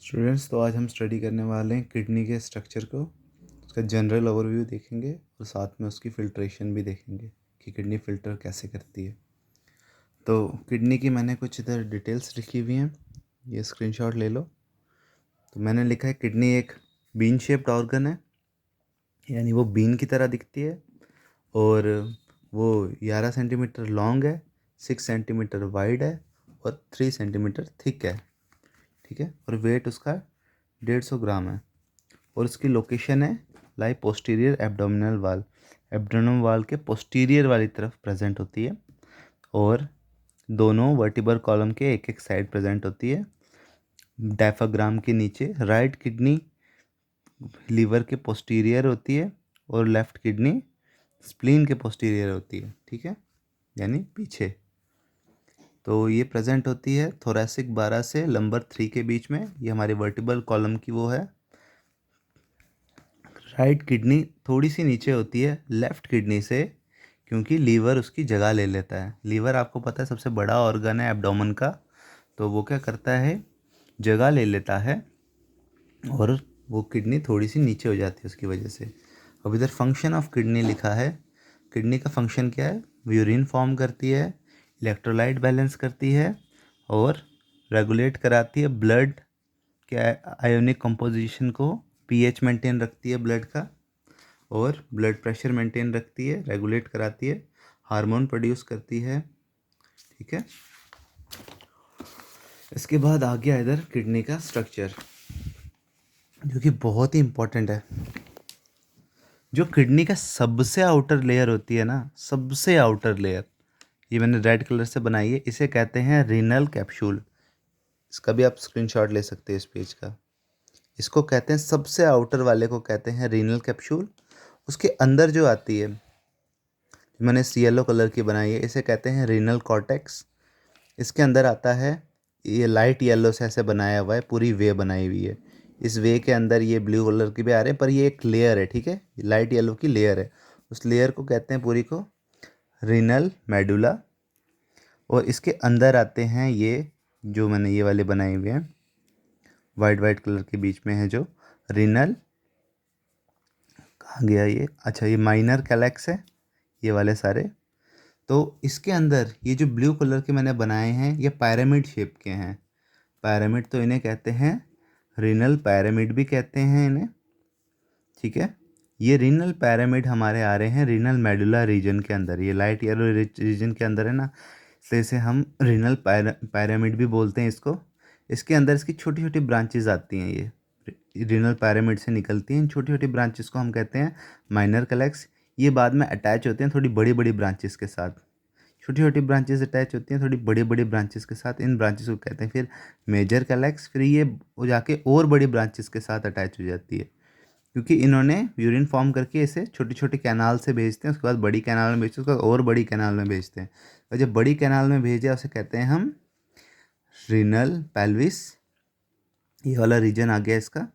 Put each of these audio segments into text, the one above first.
Students, तो आज हम स्टडी करने वाले हैं किडनी के स्ट्रक्चर को। उसका जनरल ओवरव्यू देखेंगे और साथ में उसकी फ़िल्ट्रेशन भी देखेंगे कि किडनी फ़िल्टर कैसे करती है। तो किडनी की मैंने कुछ इधर डिटेल्स लिखी हुई हैं, ये स्क्रीनशॉट ले लो। तो मैंने लिखा है किडनी एक बीन शेप्ड ऑर्गन है, यानी वो बीन की तरह दिखती है और वो 11 सेंटीमीटर लॉन्ग है, 6 सेंटीमीटर वाइड है और 3 सेंटीमीटर थिक है। ठीक है, और वेट उसका 150 ग्राम है और उसकी लोकेशन है लाई पोस्टीरियर एब्डोमिनल वाल, एब्डोमिनल वाल के पोस्टीरियर वाली तरफ प्रेजेंट होती है और दोनों वर्टिब्रल कॉलम के एक एक साइड प्रेजेंट होती है। डायफ्राम के नीचे राइट किडनी लीवर के पोस्टीरियर होती है और लेफ्ट किडनी स्प्लीन के पोस्टीरियर होती है। ठीक है, यानी पीछे। तो ये प्रेजेंट होती है थोरैसिक 12 से लंबर 3 के बीच में। ये हमारे वर्टिब्रल कॉलम की वो है। राइट किडनी थोड़ी सी नीचे होती है लेफ़्ट किडनी से, क्योंकि लीवर उसकी जगह ले लेता है। लीवर आपको पता है सबसे बड़ा ऑर्गन है एब्डोमेन का, तो वो क्या करता है, जगह ले लेता है और वो किडनी थोड़ी सी नीचे हो जाती है उसकी वजह से। अब इधर फंक्शन ऑफ किडनी लिखा है। किडनी का फंक्शन क्या है? यूरिन फॉर्म करती है, इलेक्ट्रोलाइट बैलेंस करती है और रेगुलेट कराती है ब्लड के आयोनिक कंपोजिशन को, पीएच मेंटेन रखती है ब्लड का और ब्लड प्रेशर मेंटेन रखती है, रेगुलेट कराती है, हार्मोन प्रोड्यूस करती है। ठीक है, इसके बाद आ गया इधर किडनी का स्ट्रक्चर, जो कि बहुत ही इम्पोर्टेंट है। जो किडनी का सबसे आउटर लेयर होती है ना, सबसे आउटर लेयर, ये मैंने रेड कलर से बनाई है, इसे कहते हैं रीनल कैप्सूल। इसका भी आप स्क्रीनशॉट ले सकते हैं इस पेज का। इसको कहते हैं, सबसे आउटर वाले को कहते हैं रीनल कैप्सूल। उसके अंदर जो आती है, मैंने येलो कलर की बनाई है, इसे कहते हैं रीनल कॉर्टेक्स। इसके अंदर आता है, ये लाइट येलो से ऐसे बनाया हुआ है, पूरी वे बनाई हुई है। इस वे के अंदर ये ब्लू कलर की भी आ रहे हैं, पर ये एक लेयर है। ठीक है, लाइट येलो की लेयर है, उस लेयर को कहते हैं पूरी को रीनल मेडुला। और इसके अंदर आते हैं ये जो मैंने ये वाले बनाए हुए हैं, वाइट वाइट कलर के बीच में है जो रीनल, कहाँ गया ये, अच्छा ये माइनर कैलेक्स है, ये वाले सारे। तो इसके अंदर ये जो ब्लू कलर के मैंने बनाए हैं, ये पिरामिड शेप के हैं। पिरामिड तो इन्हें कहते हैं रीनल पिरामिड भी कहते हैं इन्हें। ठीक है, ये रीनल पिरामिड हमारे आ रहे हैं रीनल मेडुला रीजन के अंदर, ये लाइट येलो रीजन के अंदर है ना, इसलिए इसे हम रीनल पिरामिड भी बोलते हैं इसको। इसके अंदर इसकी छोटी छोटी ब्रांचेज आती हैं, ये रीनल पिरामिड से निकलती हैं। इन छोटी छोटी ब्रांचेस को हम कहते हैं माइनर कैलेक्स। ये बाद में अटैच होते हैं थोड़ी बड़ी बड़ी ब्रांचेस के साथ। छोटी छोटी ब्रांचेस अटैच होती हैं थोड़ी बड़ी बड़ी ब्रांचेस के साथ, इन ब्रांचेस को कहते हैं फिर मेजर कैलेक्स। फिर ये वो जाके और बड़ी ब्रांचेस के साथ अटैच हो जाती है, क्योंकि इन्होंने यूरिन फॉर्म करके इसे छोटे छोटे कैनाल से भेजते हैं, उसके बाद बड़ी कैनाल में भेजते हैं, उसके बाद और बड़ी कैनाल में भेजते हैं। और जब बड़ी कैनाल में भेजा उसे कहते हैं हम रीनल पेल्विस। ये वाला रीजन आ गया इसका।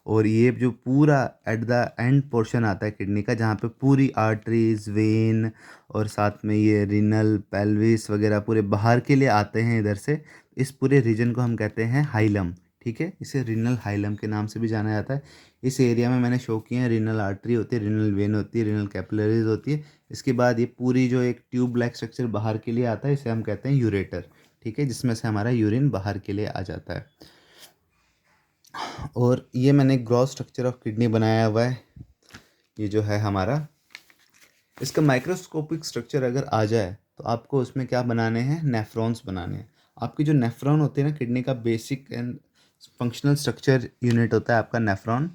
और ये जो पूरा एट द एंड पोर्शन आता है किडनी का, जहाँ पे पूरी आर्टरीज, वेन और साथ में ये रीनल पेल्विस वगैरह पूरे बाहर के लिए आते हैं इधर से, इस पूरे रीजन को हम कहते हैं हाइलम। ठीक है, इसे रीनल हाइलम के नाम से भी जाना जाता है। इस एरिया में मैंने शो किए हैं, रीनल आर्टरी होती है, रीनल वेन होती है, रीनल कैपिलरीज होती है। इसके बाद ये पूरी जो एक ट्यूब लाइक स्ट्रक्चर बाहर के लिए आता है, इसे हम कहते हैं यूरेटर। ठीक है, जिसमें से हमारा यूरिन बाहर के लिए आ जाता है। और ये मैंने ग्रॉस स्ट्रक्चर ऑफ किडनी बनाया हुआ है, ये जो है हमारा। इसका माइक्रोस्कोपिक स्ट्रक्चर अगर आ जाए तो आपको उसमें क्या बनाने हैं, नेफ्रॉन्स बनाने हैं। आपकी जो नेफ्रॉन होते हैं ना, किडनी का basic and functional structure unit होता है आपका नेफ्रॉन,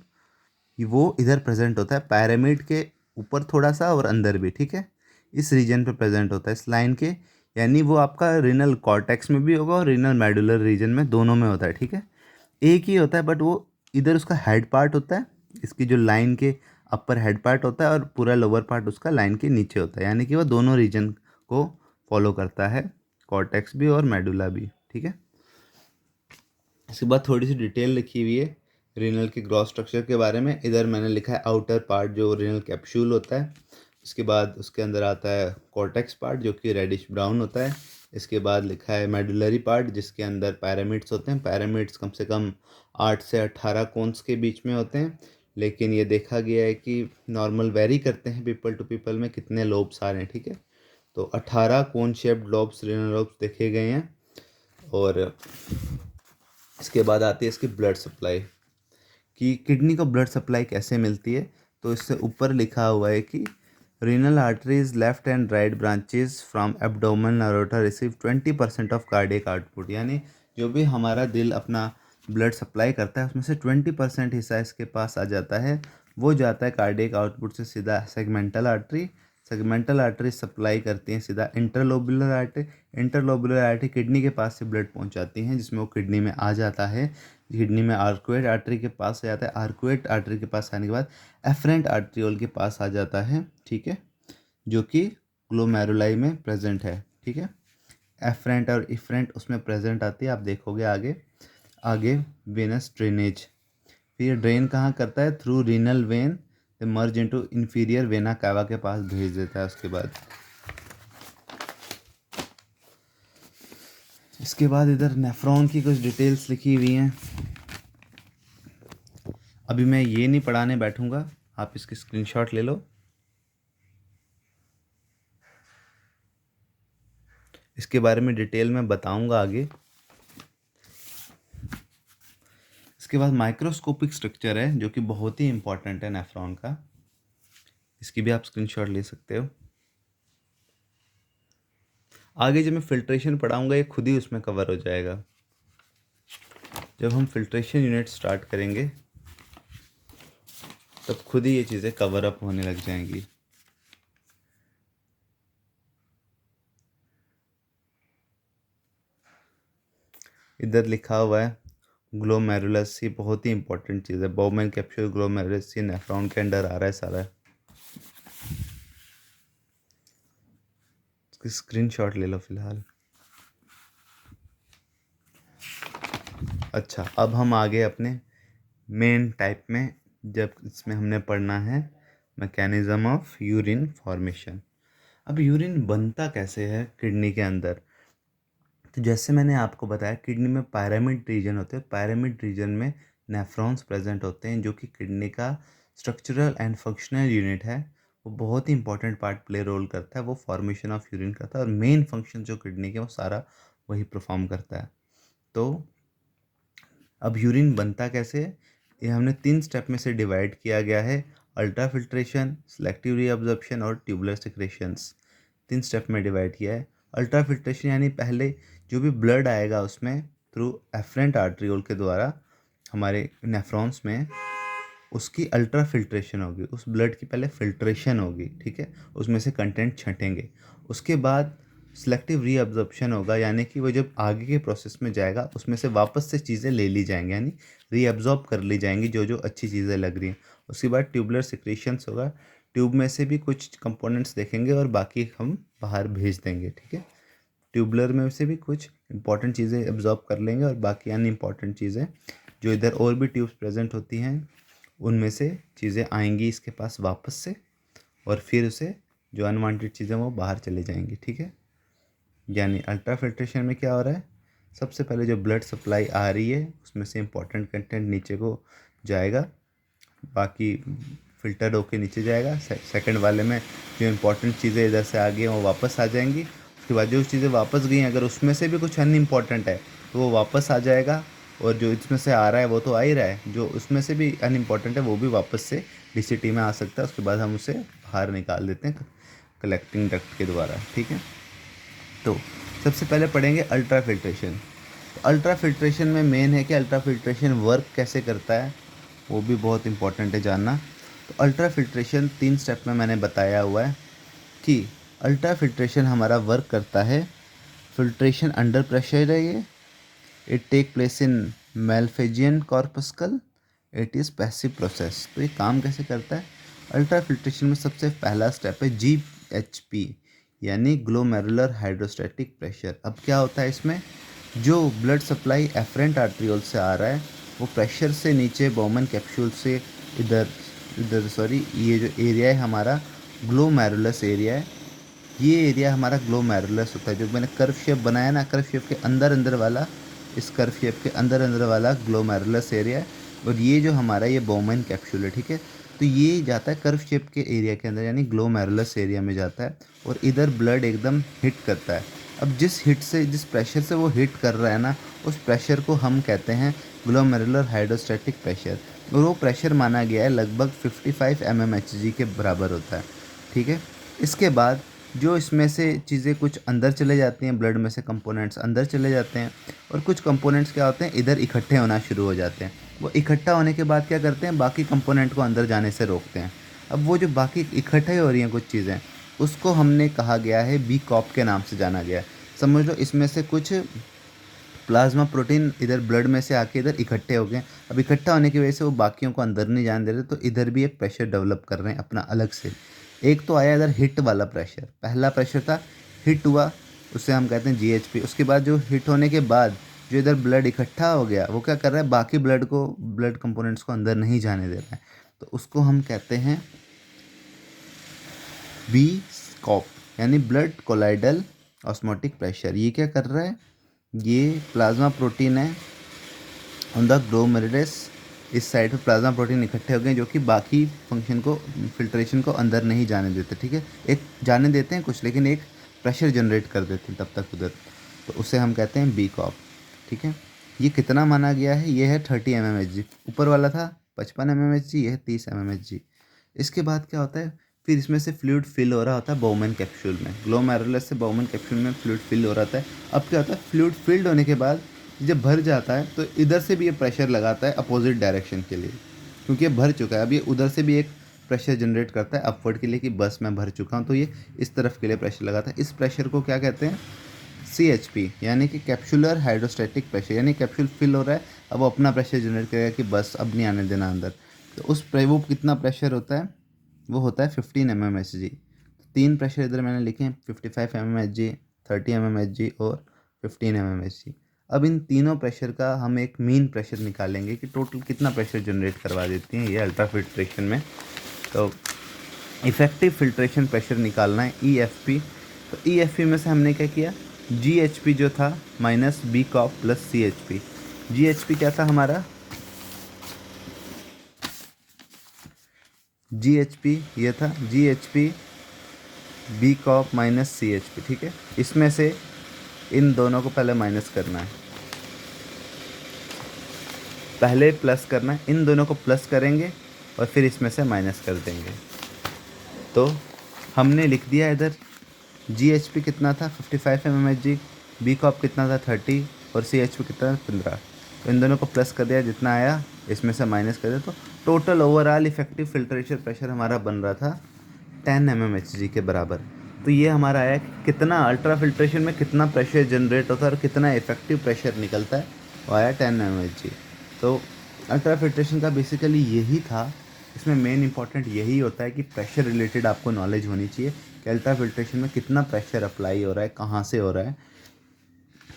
वो इधर प्रेजेंट होता है पिरामिड के ऊपर थोड़ा सा और अंदर भी। ठीक है, इस रीजन पे प्रेजेंट होता है, इस लाइन के, यानी वो आपका रीनल कॉर्टेक्स में भी होगा और रीनल मेडुलर रीजन में, दोनों में होता है। ठीक है, एक ही होता है, बट वो इधर उसका हेड पार्ट होता है, इसकी जो लाइन के अपर हेड पार्ट होता है और पूरा लोअर पार्ट उसका लाइन के नीचे होता है, यानी कि वो दोनों रीजन को फॉलो करता है, कॉर्टेक्स भी और मेडुला भी। ठीक है, इसके बाद थोड़ी सी डिटेल लिखी हुई है रीनल के ग्रॉस स्ट्रक्चर के बारे में। इधर मैंने लिखा है आउटर पार्ट जो रीनल कैप्सूल होता है, इसके बाद उसके अंदर आता है कॉर्टेक्स पार्ट जो कि रेडिश ब्राउन होता है, इसके बाद लिखा है मेडुलरी पार्ट, जिसके अंदर पैरामिड्स होते हैं। पैरामिड्स कम से कम 8 से 18 कोन्स के बीच में होते हैं, लेकिन ये देखा गया है कि नॉर्मल वेरी करते हैं पीपल टू पीपल में कितने लोब्स आ रहे हैं, ठीक है। तो 18 कोन शेप्ड लोब्स, रीनल लोब्स देखे गए हैं। और इसके बाद आती है इसकी ब्लड सप्लाई, कि किडनी को ब्लड सप्लाई कैसे मिलती है। तो इससे ऊपर लिखा हुआ है कि renal arteries left and right branches from abdomen aorta receive 20% of cardiac output, यानी जो भी हमारा दिल अपना ब्लड सप्लाई करता है उसमें से 20% हिस्सा इसके पास आ जाता है, वो जाता है कार्डियक आउटपुट से सीधा segmental artery. Segmental artery supply करती हैं सीधा interlobular artery. Interlobular artery kidney के पास से ब्लड पहुंचाती हैं, जिसमें वो किडनी में आ जाता है। किडनी में आर्कुएट आर्टरी के पास आ जाता है। आर्कुएट आर्टरी के पास आने के बाद एफरेंट आर्ट्रियोल के पास आ जाता है, ठीक है, जो कि ग्लोमेरुलाई में प्रेजेंट है, ठीक है। एफरेंट और इफरेंट उसमें प्रेजेंट आती है, आप देखोगे आगे। आगे वेनस ड्रेनेज, फिर ड्रेन कहाँ करता है, through renal vein, they merge into inferior vena cava के पास भेज देता है। उसके बाद इधर नेफ्रॉन की कुछ डिटेल्स लिखी हुई हैं। अभी मैं ये नहीं पढ़ाने बैठूंगा, आप इसकी स्क्रीनशॉट ले लो। इसके बारे में डिटेल में बताऊंगा आगे। इसके बाद माइक्रोस्कोपिक स्ट्रक्चर है, जो कि बहुत ही इंपॉर्टेंट है नेफ्रॉन का। इसकी भी आप स्क्रीनशॉट ले सकते हो। आगे जब मैं फिल्ट्रेशन पढ़ाऊंगा ये खुद ही उसमें कवर हो जाएगा। जब हम फिल्ट्रेशन यूनिट स्टार्ट करेंगे तब खुद ही ये चीज़ें कवर अप होने लग जाएंगी। इधर लिखा हुआ है ग्लोमेरुलस, ये बहुत ही इंपॉर्टेंट चीज़ है। बोमेन कैप्सूल ग्लोमेरुलस, ये नेफ्रॉन के अंडर आ रहा है सारा। इसकी स्क्रीनशॉट ले लो फिलहाल। अच्छा, अब हम आगे अपने मेन टाइप में, जब इसमें हमने पढ़ना है मैकेनिज्म ऑफ यूरिन फॉर्मेशन। अब यूरिन बनता कैसे है किडनी के अंदर। तो जैसे मैंने आपको बताया किडनी में पायरामिड रीजन होते हैं। पायरामिड रीजन में नेफ्रॉन्स प्रेजेंट होते हैं, जो कि किडनी का स्ट्रक्चरल एंड फंक्शनल यूनिट है। वो बहुत ही इंपॉर्टेंट पार्ट प्ले रोल करता है। वो फॉर्मेशन ऑफ यूरिन करता है और मेन फंक्शन जो किडनी के वो सारा वही परफॉर्म करता है। तो अब यूरिन बनता कैसे है, ये हमने 3 स्टेप में से डिवाइड किया गया है। अल्ट्रा फिल्ट्रेशन, सेलेक्टिव रीअब्जॉर्प्शन और ट्यूबुलर सिक्रेशंस, 3 स्टेप में डिवाइड किया है। अल्ट्रा फिल्ट्रेशन यानी पहले जो भी ब्लड आएगा उसमें थ्रू एफरेंट आर्ट्रियोल के द्वारा हमारे नेफ्रॉन्स में, उसकी अल्ट्रा फिल्ट्रेशन होगी। उस ब्लड की पहले फिल्ट्रेशन होगी, ठीक है, उसमें से कंटेंट छटेंगे। उसके बाद सेलेक्टिव रीअब्जॉर्प्शन होगा, यानी कि वो जब आगे के प्रोसेस में जाएगा उसमें से वापस से चीज़ें ले ली जाएंगी, यानी रीअब्जॉर्ब कर ली जाएंगी जो जो अच्छी चीज़ें लग रही हैं। उसके बाद ट्यूबुलर सिक्रेशंस होगा, ट्यूब में से भी कुछ कंपोनेंट्स देखेंगे और बाकी हम बाहर भेज देंगे, ठीक है। ट्यूबुलर में से भी कुछ इंपॉर्टेंट चीज़ें एब्जॉर्ब कर लेंगे और बाकी अनइम्पॉर्टेंट चीज़ें जो इधर और भी ट्यूब्स प्रेजेंट होती हैं उनमें से चीज़ें आएंगी इसके पास वापस से, और फिर उसे जो अनवांटेड चीज़ें वो बाहर चले जाएंगी, ठीक है। यानी अल्ट्रा फिल्ट्रेशन में क्या हो रहा है, सबसे पहले जो ब्लड सप्लाई आ रही है उसमें से इंपॉर्टेंट कंटेंट नीचे को जाएगा, बाकी फ़िल्टर होके नीचे जाएगा। सेकंड वाले में जो इंपॉर्टेंट चीज़ें इधर से आ गई हैं वो वापस आ जाएंगी। उसके बाद जो चीज़ें वापस गई अगर उसमें से भी कुछ अनइम्पॉर्टेंट है तो वो वापस आ जाएगा, और जो इसमें से आ रहा है वो तो आ ही रहा है, जो उसमें से भी अनइम्पॉर्टेंट है वो भी वापस से डीसीटी में आ सकता है। उसके बाद हम उसे बाहर निकाल देते हैं कलेक्टिंग डक्ट के द्वारा, ठीक है। तो सबसे पहले पढ़ेंगे अल्ट्रा फिल्ट्रेशन। अल्ट्रा फिल्ट्रेशन में मेन है कि अल्ट्रा फिल्ट्रेशन वर्क कैसे करता है, वो भी बहुत इंपॉर्टेंट है जानना। तो अल्ट्रा फिल्ट्रेशन 3 स्टेप में मैंने बताया हुआ है कि अल्ट्रा फिल्ट्रेशन हमारा वर्क करता है। फिल्ट्रेशन अंडर प्रेशर है ये, it take place in malpighian corpuscle, it is passive process. तो ये काम कैसे करता है, अल्ट्रा फिल्ट्रेशन में सबसे पहला स्टेप है GHP यानी ग्लोमेरुलर हाइड्रोस्टैटिक प्रेशर। अब क्या होता है इसमें, जो ब्लड सप्लाई एफरेंट आर्ट्रियोल से आ रहा है वो प्रेशर से नीचे बोमन कैप्सूल से इधर इधर सॉरी ये जो एरिया है हमारा ग्लोमेरुलस एरिया है, ये एरिया हमारा ग्लोमेरुलस होता है, जो मैंने कर्व शेप बनाया ना, कर्व शेप के अंदर अंदर वाला, इस कर्व शेप के अंदर अंदर वाला ग्लोमेरुलस एरिया है। और ये जो हमारा ये बोमेन कैप्सूल है, ठीक है, तो ये जाता है कर्व शेप के एरिया के अंदर, यानी ग्लोमेरुलस एरिया में जाता है। और इधर ब्लड एकदम हिट करता है। अब जिस हिट से, जिस प्रेशर से वो हिट कर रहा है ना, उस प्रेशर को हम कहते हैं ग्लोमेरुलर हाइड्रोस्टैटिक प्रेशर। और वो प्रेशर माना गया है लगभग 55 mmHg के बराबर होता है, ठीक है। इसके बाद जो इसमें से चीज़ें कुछ अंदर चले जाती हैं, ब्लड में से कंपोनेंट्स अंदर चले जाते हैं, और कुछ कंपोनेंट्स क्या होते हैं, इधर इकट्ठे होना शुरू हो जाते हैं। वो इकट्ठा होने के बाद क्या करते हैं, बाकी कंपोनेंट को अंदर जाने से रोकते हैं। अब वो जो बाकी इकट्ठे हो रही हैं कुछ चीज़ें, उसको हमने कहा गया है बी कॉप के नाम से जाना गया है। समझ लो इसमें से कुछ प्लाज्मा प्रोटीन इधर ब्लड में से आके इधर इकट्ठे हो गए। अब इकट्ठा होने की वजह से वो बाकियों को अंदर नहीं जाने दे रहे, तो इधर भी एक प्रेशर डेवलप कर रहे हैं अपना अलग से। एक तो आया इधर हिट वाला प्रेशर, पहला प्रेशर था, हिट हुआ, उसे हम कहते हैं जीएचपी। उसके बाद जो हिट होने के बाद जो इधर ब्लड इकट्ठा हो गया, वो क्या कर रहा है, बाकी ब्लड को, ब्लड कंपोनेंट्स को अंदर नहीं जाने दे रहा है, तो उसको हम कहते हैं बी कॉप, यानी ब्लड कोलाइडल ऑस्मोटिक प्रेशर। ये क्या कर रहा है, ये प्लाज्मा प्रोटीन है ऑन द ग्लोमेरुलस, इस साइड पे प्लाज्मा प्रोटीन इकट्ठे हो गए जो कि बाकी फंक्शन को, फिल्ट्रेशन को अंदर नहीं जाने देते, ठीक है। एक जाने देते हैं कुछ, लेकिन एक प्रेशर जनरेट कर देते हैं तब तक उधर, तो उसे हम कहते हैं बी कॉप, ठीक है। ये कितना माना गया है, ये है 30 mmHg। ऊपर वाला था 55 mmHg, ये है 30 mmHg। इसके बाद क्या होता है, फिर इसमें से फ्लूइड फिल हो रहा होता है बोमेन कैप्सूल में, ग्लोमेरुलस से बोमेन कैप्सूल में फ्लूइड फिल हो रहा था। अब क्या होता है, फ्लूइड फिल्ड होने के बाद जब भर जाता है, तो इधर से भी ये प्रेशर लगाता है अपोजिट डायरेक्शन के लिए, क्योंकि ये भर चुका है। अब ये उधर से भी एक प्रेशर जनरेट करता है अपवर्ड के लिए, कि बस मैं भर चुका हूँ, तो ये इस तरफ के लिए प्रेशर लगाता है। इस प्रेशर को क्या कहते हैं, CHP, यानी कि कैप्सुलर हाइड्रोस्टैटिक प्रेशर। यानी कैप्सूल फिल हो रहा है, अब वो अपना प्रेशर जनरेट करेगा कि बस अब नहीं आने देना अंदर। तो उस वो कितना प्रेशर होता है, वो होता है 15 mmHg। तीन प्रेशर इधर मैंने लिखे हैं, 55 mmHg, 30 mmHg और 15 mmHg। अब इन तीनों प्रेशर का हम एक मीन प्रेशर निकालेंगे कि टोटल कितना प्रेशर जनरेट करवा देती हैं ये अल्ट्रा फिल्ट्रेशन में। तो इफ़ेक्टिव फिल्ट्रेशन प्रेशर निकालना है, EFP। तो EFP में से हमने क्या किया, GHP जो था minus B COP plus CHP। GHP क्या था हमारा, GHP ये था, GHP B COP minus CHP, ठीक है। इसमें से इन दोनों को पहले माइनस करना है, पहले प्लस करना है, इन दोनों को प्लस करेंगे और फिर इसमें से माइनस कर देंगे। तो हमने लिख दिया इधर GHP कितना था 55 mmHg, बी कॉप कितना था 30 और CHP कितना था 15। तो इन दोनों को प्लस कर दिया, जितना आया इसमें से माइनस कर दिया, तो total overall effective filtration pressure हमारा बन रहा था 10 mmHg के बराबर। तो ये हमारा आया कि कितना अल्ट्रा फिल्ट्रेशन में कितना प्रेशर जनरेट होता है और कितना इफेक्टिव प्रेशर निकलता है, वो आया 10 mmHg। तो अल्ट्रा फिल्ट्रेशन का बेसिकली यही था। इसमें मेन इंपॉर्टेंट यही होता है कि प्रेशर रिलेटेड आपको नॉलेज होनी चाहिए कि अल्ट्रा फिल्ट्रेशन में कितना प्रेशर अप्लाई हो रहा है, कहाँ से हो रहा है।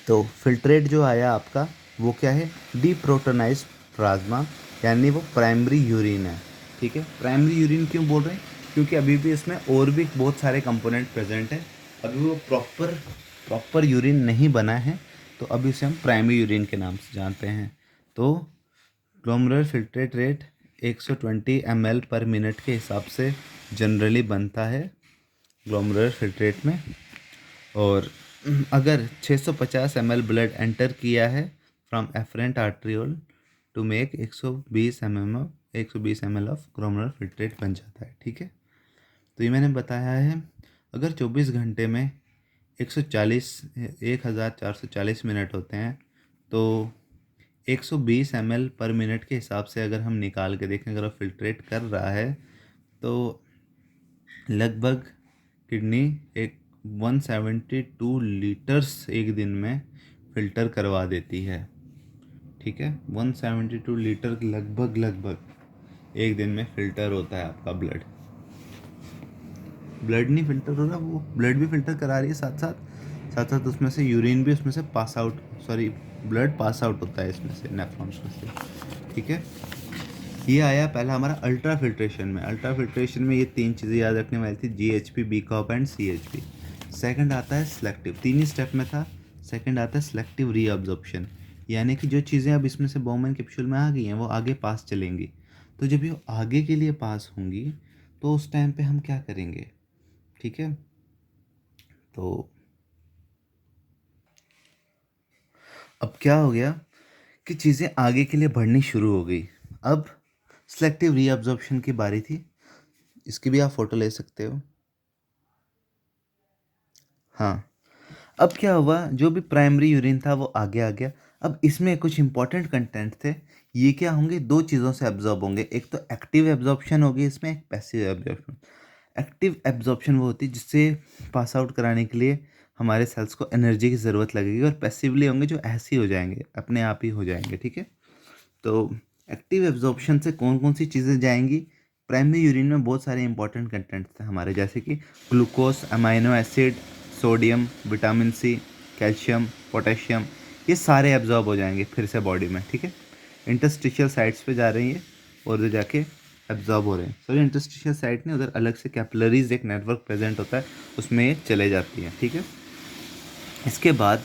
तो फिल्ट्रेट जो आया आपका वो क्या है, डीप्रोटोनाइज्ड प्लाज्मा, यानी वो प्राइमरी यूरिन है, ठीक है। प्राइमरी यूरिन क्यों बोल रहे हैं, क्योंकि अभी भी इसमें और भी बहुत सारे कंपोनेंट प्रेजेंट हैं, अभी वो प्रॉपर यूरिन नहीं बना है, तो अभी उसे हम प्राइमरी यूरिन के नाम से जानते हैं। तो ग्लोमेरुलर फिल्ट्रेट रेट 120 ml पर मिनट के हिसाब से जनरली बनता है ग्लोमेरुलर फिल्ट्रेट में। और अगर 650 ml ब्लड एंटर किया है from efferent arteriole to make 120 ml of glomerular filtrate बन जाता है, ठीक है। तो ये मैंने बताया है, अगर 24 घंटे में 1440 मिनट होते हैं, तो 120 ml पर मिनट के हिसाब से अगर हम निकाल के देखें, अगर वो फिल्ट्रेट कर रहा है, तो लगभग किडनी एक 172 लीटर्स एक दिन में फ़िल्टर करवा देती है, ठीक है। 172 लीटर लगभग एक दिन में फ़िल्टर होता है आपका ब्लड नहीं फ़िल्टर हो रहा, वो ब्लड भी फ़िल्टर करा रही है, साथ साथ उसमें से यूरिन भी उसमें से ब्लड पास आउट होता है इसमें से, नेफ्रॉन्स में से, ठीक है। ये आया पहला हमारा अल्ट्रा फिल्ट्रेशन में। अल्ट्रा फिल्ट्रेशन में ये तीन चीज़ें याद रखने वाली थी, GHP, B COP and CHP। Second आता है सिलेक्टिव, 3 ही स्टेप में था। सेकंड आता है सिलेक्टिव रीअब्जॉर्प्शन, यानी कि जो चीज़ें अब इसमें से बाउमैन कैप्सूल में आ गई हैं वो आगे पास चलेंगी। तो जब ये आगे के लिए पास होंगी तो उस टाइम पे हम क्या करेंगे, ठीक है। तो अब क्या हो गया कि चीज़ें आगे के लिए बढ़नी शुरू हो गई। अब सिलेक्टिव रीअब्जॉर्प्शन की बारी थी। इसकी भी आप फ़ोटो ले सकते हो। हाँ, अब क्या हुआ, जो भी प्राइमरी यूरिन था वो आगे आ गया। अब इसमें कुछ इंपॉर्टेंट कंटेंट थे, ये क्या होंगे, दो चीज़ों से एब्जॉर्ब होंगे। एक तो एक्टिव एब्जॉर्प्शन होगी इसमें, एक पैसिव एब्जॉर्प्शन। एक्टिव एब्जॉर्प्शन वो होती है जिससे पास आउट कराने के लिए हमारे सेल्स को एनर्जी की ज़रूरत लगेगी, और पैसिवली होंगे जो ऐसे ही हो जाएंगे, अपने आप ही हो जाएंगे, ठीक है। तो एक्टिव एब्जॉर्प्शन से कौन कौन सी चीज़ें जाएंगी, प्राइमरी यूरिन में बहुत सारे इंपॉर्टेंट कंटेंट थे हमारे, जैसे कि glucose, amino acid, sodium, vitamin C, calcium, potassium, ये सारे एब्जॉर्ब हो जाएंगे फिर से बॉडी में, ठीक है। इंटरस्टिशियल साइट्स पे जा रही है और उधर जाके एब्जॉर्ब हो रहे हैं। सॉरी, इंटरस्टिशियल साइट नहीं, उधर अलग से कैपिलरीज एक नेटवर्क प्रेजेंट होता है, उसमें ये चले जाती हैं, ठीक है। इसके बाद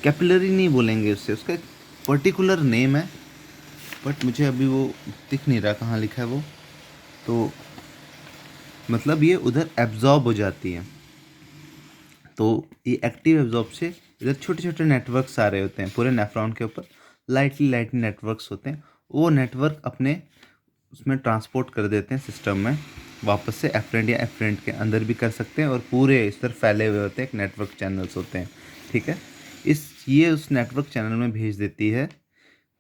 कैपिलरी नहीं बोलेंगे उससे, उसका एक पर्टिकुलर नेम है, बट मुझे अभी वो दिख नहीं रहा कहाँ लिखा है वो। तो मतलब ये उधर एब्जॉर्ब हो जाती है। तो ये एक्टिव एब्जॉर्ब से इधर छोटे छोटे नेटवर्क्स आ रहे होते हैं पूरे नेफ्रॉन के ऊपर, लाइटली लाइटली नेटवर्क्स होते हैं। वो नेटवर्क अपने उसमें ट्रांसपोर्ट कर देते हैं सिस्टम में वापस से, एफरेंट या एफरेंट के अंदर भी कर सकते हैं, और पूरे इस तरह फैले हुए होते हैं, एक नेटवर्क चैनल्स होते हैं, ठीक है। ये उस नेटवर्क चैनल में भेज देती है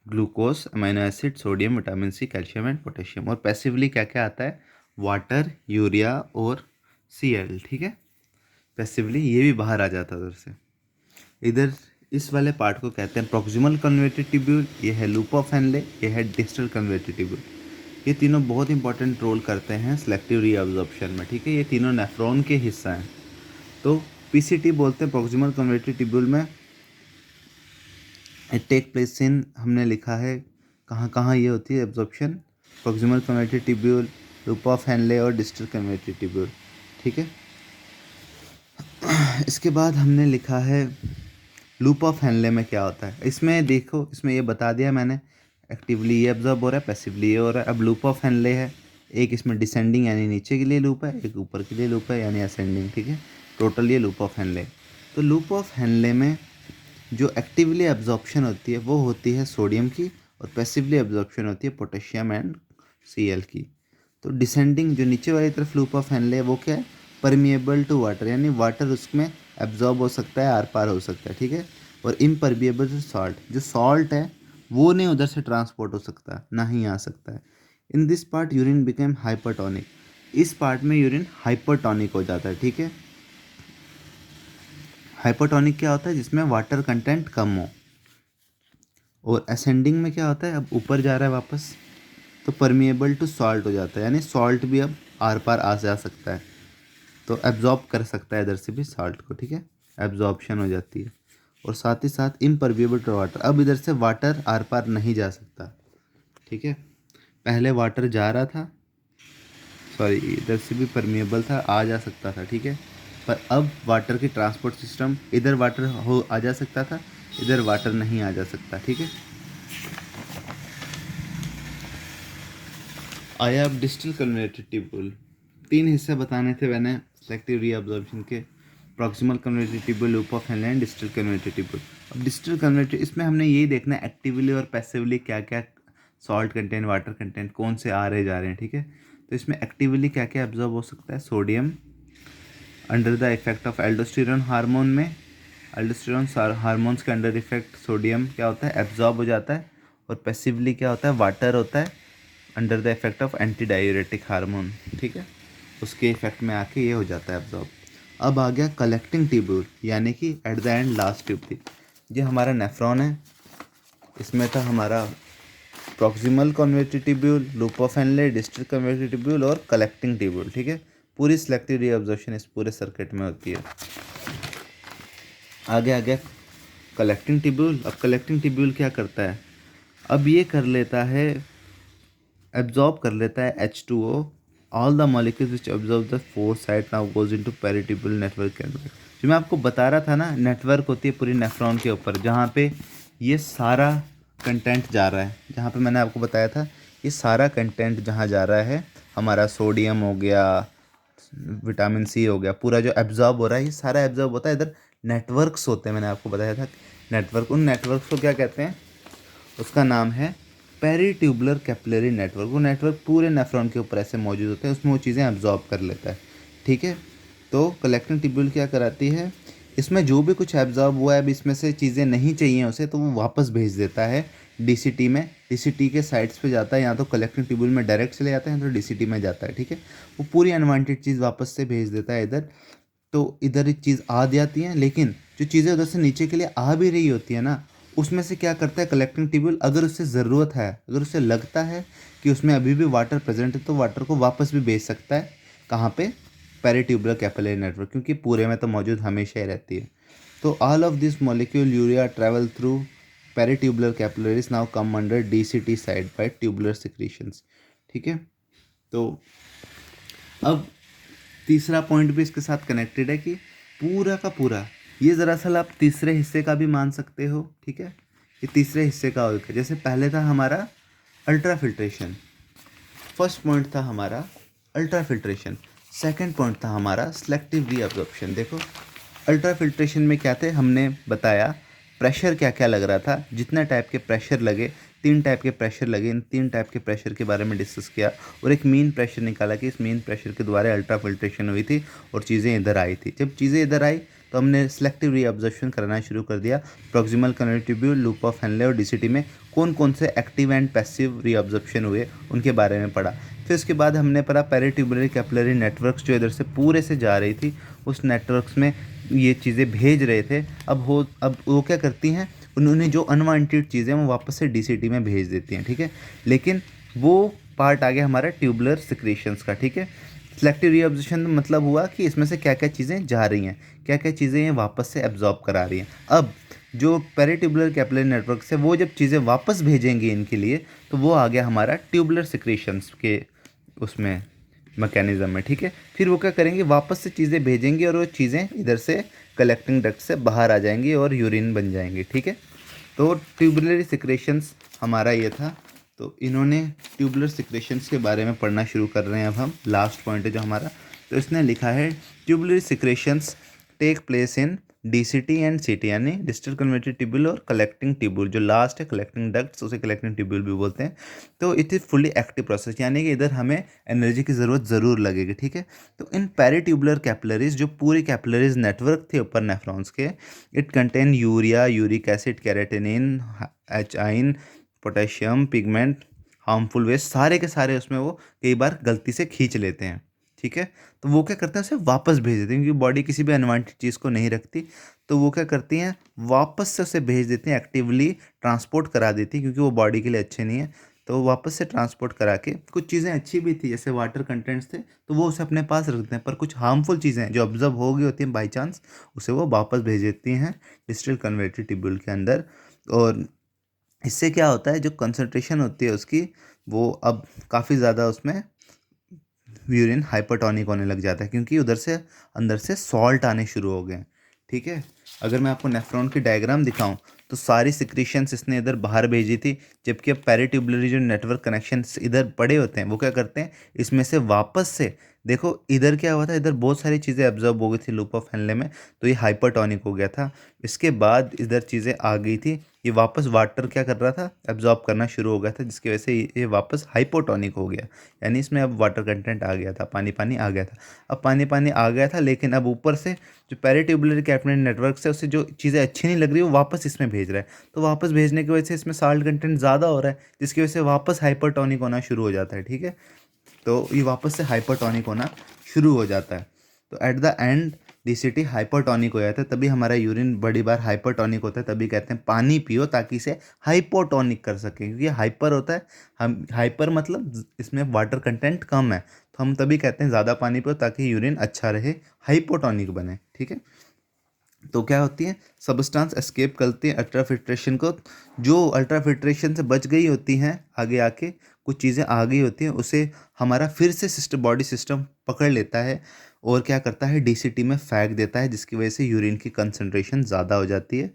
glucose, amino acid, sodium, vitamin C, calcium and potassium. और पैसिवली क्या क्या आता है, वाटर, यूरिया और Cl, ठीक है। पैसिवली ये भी बाहर आ जाता है उधर से। इधर इस वाले पार्ट को कहते हैं प्रॉक्सिमल कन्वर्टेड ट्यूब्यूल, ये है लूप ऑफ हेनले, ये है डिस्टल कन्वर्टेड ट्यूब्यूल। ये तीनों बहुत इंपॉर्टेंट रोल करते हैं सिलेक्टिव रीअब्जॉर्प्शन में, ठीक है। ये तीनों नेफ्रॉन के हिस्सा हैं। तो पीसीटी बोलते हैं प्रॉक्सिमल कन्वर्टेड ट्यूब्यूल में। इट टेक प्लेस इन, हमने लिखा है कहाँ कहाँ ये होती है absorption, proximal converted tubule, loop of Henle और डिस्टल कन्वर्टेड ट्यूब्यूल, ठीक है। इसके बाद हमने लिखा है लूप ऑफ हेनले में क्या होता है। इसमें देखो, इसमें ये बता दिया मैंने, एक्टिवली ये एब्जॉर्ब हो रहा है, पैसिवली ये हो रहा है। अब लूप ऑफ हेनले है, एक इसमें डिसेंडिंग यानी नीचे के लिए लूप है, एक ऊपर के लिए लूप है यानी असेंडिंग, ठीक है। टोटल ये लूप ऑफ हेनले। तो लूप ऑफ हेनले में जो एक्टिवली एब्जॉर्प्शन होती है वो होती है सोडियम की, और पैसिवली एब्जॉर्प्शन होती है पोटेशियम एंड Cl की। तो डिसेंडिंग जो नीचे वाली तरफ लूप ऑफ हेनले है वो क्या है, परमिएबल टू वाटर, यानी वाटर उसमें एब्जॉर्ब हो सकता है, आर पार हो सकता है, ठीक है। और इम्परमिएबल टू सॉल्ट, जो सॉल्ट है वो नहीं उधर से ट्रांसपोर्ट हो सकता, ना ही आ सकता है। In this part urine became hypertonic, इस पार्ट में यूरिन हाइपरटोनिक हो जाता है, ठीक है। हाइपरटोनिक क्या होता है, जिसमें वाटर कंटेंट कम हो। और असेंडिंग में क्या होता है, अब ऊपर जा रहा है वापस, तो परमिएबल टू सॉल्ट हो जाता है, यानी सॉल्ट भी अब आर पार आ जा सकता है, तो एब्जॉर्ब कर सकता है इधर से भी सॉल्ट को, ठीक है। एब्जॉर्प्शन हो जाती है। और साथ ही साथ इम्परमिएबल टू वाटर, अब इधर से वाटर आर पार नहीं जा सकता, ठीक है। पहले वाटर जा रहा था, सॉरी इधर से भी परमिएबल था, आ जा सकता था, ठीक है। पर अब वाटर की ट्रांसपोर्ट सिस्टम, इधर वाटर हो आ जा सकता था, इधर वाटर नहीं आ जा सकता, ठीक है। आया अब डिस्टल कन्वर्टेड ट्यूब्यूल। 3 हिस्से बताने थे मैंने सेलेक्टिव रीअब्जॉर्प्शन के, proximal converted tubule, loop of Henle and distal converted tubule. अब डिस्टल कन्वर्टेड, इसमें हमने यही देखना है एक्टिवली और पैसिवली क्या क्या सॉल्ट कंटेंट, वाटर कंटेंट कौन से आ रहे जा रहे हैं, ठीक है। तो इसमें एक्टिवली क्या क्या एब्जॉर्ब हो सकता है, sodium under the effect of aldosterone hormone में, एल्डोस्टेरोन हार्मोन्स के अंडर इफेक्ट सोडियम क्या होता है, एब्जॉर्ब हो जाता है। और पैसिवली क्या होता है, वाटर होता है under the effect of anti diuretic hormone, ठीक है, उसके इफेक्ट में आके ये हो जाता है एब्जॉर्ब। अब आ गया कलेक्टिंग ट्यूब्यूल, यानी कि at the end last tube थी। ये हमारा नेफ्रॉन है, इसमें था हमारा proximal converted tubule, loop of Henle, distal converted tubule और कलेक्टिंग ट्यूब्यूल, ठीक है। पूरी सिलेक्टिव रीअब्जॉर्प्शन इस पूरे सर्किट में होती है। आगे आ गया कलेक्टिंग ट्यूब्यूल। अब कलेक्टिंग ट्यूब्यूल क्या करता है, अब ये कर लेता है, एब्जॉर्ब कर लेता है H2O all the molecules which observe the four side now goes into peritubular network. जो मैं आपको बता रहा था ना, नेटवर्क होती है पूरी नेफ्रॉन के ऊपर, जहाँ पे ये सारा कंटेंट जा रहा है, जहाँ पे मैंने आपको बताया था ये सारा कंटेंट जहाँ जा रहा है, हमारा सोडियम हो गया, विटामिन सी हो गया, पूरा जो एब्जॉर्ब हो रहा है ये सारा एब्जॉर्ब होता है इधर। नेटवर्क्स होते हैं, मैंने आपको बताया था नेटवर्क, उन नेटवर्क्स को क्या कहते हैं, उसका नाम है पेरिट्यूबुलर कैपिलरी नेटवर्क। वो नेटवर्क पूरे नेफ्रॉन के ऊपर ऐसे मौजूद होते हैं, उसमें वो चीज़ें एब्जॉर्ब कर लेता है, ठीक है। तो कलेक्टिंग ट्यूब्यूल क्या कराती है, इसमें जो भी कुछ एब्जॉर्ब हुआ है, अब इसमें से चीज़ें नहीं चाहिए उसे, तो वो वापस भेज देता है डीसीटी में। डीसीटी के साइड्स पे जाता है, या तो कलेक्टिंग ट्यूब्यूल में डायरेक्ट चले जाता है, या तो डीसीटी में जाता है, ठीक है। वो पूरी अनवांटेड चीज़ वापस से भेज देता है इधर। तो इधर एक चीज़ आ जाती है, लेकिन जो चीज़ें उधर से नीचे के लिए आ भी रही होती है ना, उसमें से क्या करता है कलेक्टिंग ट्यूब्यूल, अगर उससे ज़रूरत है, अगर उसे लगता है कि उसमें अभी भी वाटर प्रेजेंट है, तो वाटर को वापस भी भेज सकता है। कहाँ पे, पेरिट्यूबुलर कैपिलरी नेटवर्क, क्योंकि पूरे में तो मौजूद हमेशा ही रहती है। तो all of this molecule urea travel through peritubular capillaries now come under DCT side by tubular secretions, ठीक है। तो अब तीसरा पॉइंट भी इसके साथ कनेक्टेड है कि पूरा का पूरा ये दरअसल आप तीसरे हिस्से का भी मान सकते हो, ठीक है। ये तीसरे हिस्से का होगा, जैसे पहले था हमारा अल्ट्रा फिल्ट्रेशन, फर्स्ट पॉइंट था हमारा अल्ट्रा फिल्ट्रेशन, सेकंड पॉइंट था हमारा सेलेक्टिव रीअब्जॉर्प्शन। देखो अल्ट्रा फिल्ट्रेशन में क्या थे, हमने बताया प्रेशर क्या क्या लग रहा था, जितना टाइप के प्रेशर लगे, 3 टाइप के प्रेशर लगे, इन 3 टाइप के प्रेशर के बारे में डिस्कस किया, और एक मीन प्रेशर निकाला कि इस मीन प्रेशर के द्वारा अल्ट्रा फिल्ट्रेशन हुई थी और चीज़ें इधर आई थी। जब चीज़ें इधर आई तो हमने सेलेक्टिव रीअब्जॉर्प्शन करना शुरू कर दिया। Proximal convergent tubule, loop of Henle और डीसीटी में कौन कौन से एक्टिव एंड पैसिव रीअब्जॉर्प्शन हुए उनके बारे में पढ़ा। फिर उसके बाद हमने पढ़ा पेरिट्यूबुलर कैपिलरी नेटवर्क्स, जो इधर से पूरे से जा रही थी, उस नेटवर्क्स में ये चीज़ें भेज रहे थे। अब वो क्या करती हैं, उन्होंने जो अनवांटेड चीज़ें वो वापस से डीसीटी में भेज देती हैं, ठीक है। लेकिन वो पार्ट आ गया हमारा ट्यूबुलर सिक्रीशंस का, ठीक है। सेलेक्टिव रीअब्जॉर्प्शन मतलब हुआ कि इसमें से क्या क्या चीज़ें जा रही हैं, क्या क्या चीज़ें ये वापस से एब्जॉर्ब करा रही हैं। अब जो पेरिट्यूबुलर कैपिलरी नेटवर्क से वो जब चीज़ें वापस भेजेंगे इनके लिए, तो वो आ गया हमारा ट्यूबुलर सिक्रीशंस के उसमें मैकेनिज़्म में, ठीक है। फिर वो क्या करेंगे, वापस से चीज़ें भेजेंगे और वो चीज़ें इधर से कलेक्टिंग डक्ट से बाहर आ जाएंगी और यूरिन बन जाएंगी, ठीक है। तो ट्यूबुलर सिक्रेशंस हमारा ये था। तो इन्होंने ट्यूबुलर सिक्रेशंस के बारे में पढ़ना शुरू कर रहे हैं। अब हम लास्ट पॉइंट है जो हमारा, तो इसने लिखा है tubular secretions take place in DCT and CT, यानी डिस्टल कन्वर्टेड ट्यूब्यूल और कलेक्टिंग ट्यूब्यूल। जो लास्ट है कलेक्टिंग डक्ट्स, उसे कलेक्टिंग ट्यूब्यूल भी बोलते हैं। तो it is fully active process, यानी कि इधर हमें एनर्जी की ज़रूरत ज़रूर लगेगी, ठीक है। तो इन पेरिट्यूबुलर कैपिलरीज, जो पूरी कैपिलरीज नेटवर्क थे ऊपर नेफ्रॉन्स के, it contain urea, uric acid, creatinine, एचाइन, पोटेशियम, पिगमेंट, हार्मफुल वेस्ट, सारे के सारे उसमें वो कई बार गलती से खींच लेते हैं, ठीक है। तो वो क्या करते हैं, उसे वापस भेज देते हैं, क्योंकि बॉडी किसी भी अनवांटेड चीज़ को नहीं रखती। तो वो क्या करती हैं, वापस से उसे भेज देती हैं, एक्टिवली ट्रांसपोर्ट करा देती हैं, क्योंकि वो बॉडी के लिए अच्छे नहीं है। तो वो वापस से ट्रांसपोर्ट करा के, कुछ चीज़ें अच्छी भी थी जैसे वाटर कंटेंट्स थे, तो वो उसे अपने पास रखते हैं, पर कुछ हार्मफुल चीज़ें जो ऑब्जर्व हो गई होती हैं बाई चांस, उसे वो वापस भेज देती हैं डिस्टल कन्वर्टेड ट्यूब्यूल के अंदर। और इससे क्या होता है, जो कंसंट्रेशन होती है उसकी, वो अब काफ़ी ज़्यादा उसमें यूरिन हाइपरटोनिक होने लग जाता है, क्योंकि उधर से अंदर से सॉल्ट आने शुरू हो गए हैं, ठीक है। अगर मैं आपको नेफ्रॉन की डायग्राम दिखाऊं, तो सारी सिक्रीशंस इसने इधर बाहर भेजी थी, जबकि अब पेरिट्यूबुलरी जो नेटवर्क कनेक्शंस इधर पड़े होते हैं, वो क्या करते हैं, इसमें से वापस से, देखो इधर क्या हुआ था, इधर बहुत सारी चीज़ें एब्जॉर्ब हो गई थी लूप ऑफ हेनले में, तो ये हाइपरटोनिक हो गया था। इसके बाद इधर चीज़ें आ गई थी, ये वापस वाटर क्या कर रहा था, एब्जॉर्ब करना शुरू हो गया था, जिसकी वजह से ये वापस हाइपोटोनिक हो गया, यानी इसमें अब वाटर कंटेंट आ गया था, पानी पानी आ गया था। अब पानी पानी आ गया था, लेकिन अब ऊपर से जो पेरिट्यूबुलर कैपिलरी नेटवर्क से उससे जो चीज़ें अच्छी नहीं लग रही, वो वापस इसमें भेज रहा है। तो वापस भेजने की वजह से इसमें साल्ट कंटेंट ज़्यादा हो रहा है, जिसकी वजह से वापस हाइपरटोनिक होना शुरू हो जाता है, ठीक है। तो ये वापस से हाइपरटोनिक होना शुरू हो जाता है। तो at the end DCT hypertonic हो जाता है, तभी हमारा यूरिन बड़ी बार हाइपरटोनिक होता है, तभी कहते हैं पानी पियो ताकि इसे हाइपोटोनिक कर सकें, क्योंकि हाइपर होता है, हम हाइपर मतलब इसमें वाटर कंटेंट कम है, तो हम तभी कहते हैं ज़्यादा पानी पियो ताकि यूरिन अच्छा रहे, हाइपोटोनिक बने, ठीक है। तो क्या होती है, सब्सटेंस एस्केप करती है अल्ट्रा फिल्ट्रेशन को, जो अल्ट्रा फिल्ट्रेशन से बच गई होती हैं आगे आके, कुछ चीज़ें आ गई होती हैं, उसे हमारा फिर से बॉडी सिस्टम पकड़ लेता है और क्या करता है, डीसीटी में फेंक देता है, जिसकी वजह से यूरिन की कंसंट्रेशन ज़्यादा हो जाती है,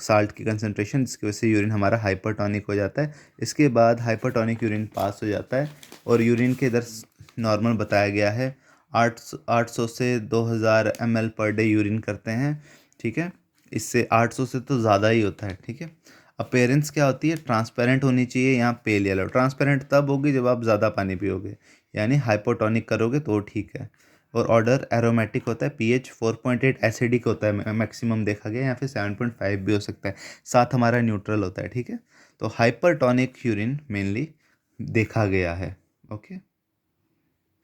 साल्ट की कंसंट्रेशन, जिसकी वजह से यूरिन हमारा हाइपरटोनिक हो जाता है। इसके बाद हाइपरटोनिक यूरिन पास हो जाता है और यूरिन के इधर नॉर्मल बताया गया है, 800 से 2000 ml पर डे यूरिन करते हैं, ठीक है। इससे 800 से तो ज़्यादा ही होता है, ठीक है। अपीयरेंस क्या होती है, ट्रांसपेरेंट होनी चाहिए, यहाँ पेल येलो। ट्रांसपेरेंट तब होगी जब आप ज़्यादा पानी पियोगे, यानी हाइपोटोनिक करोगे तो ठीक है। और ऑर्डर एरोमेटिक होता है, पीएच 4.8 एसिडिक होता है मैक्सिमम देखा गया, या फिर 7.5 भी हो सकता है, साथ हमारा न्यूट्रल होता है, ठीक है। तो हाइपरटोनिक यूरिन मेनली देखा गया है। ओके।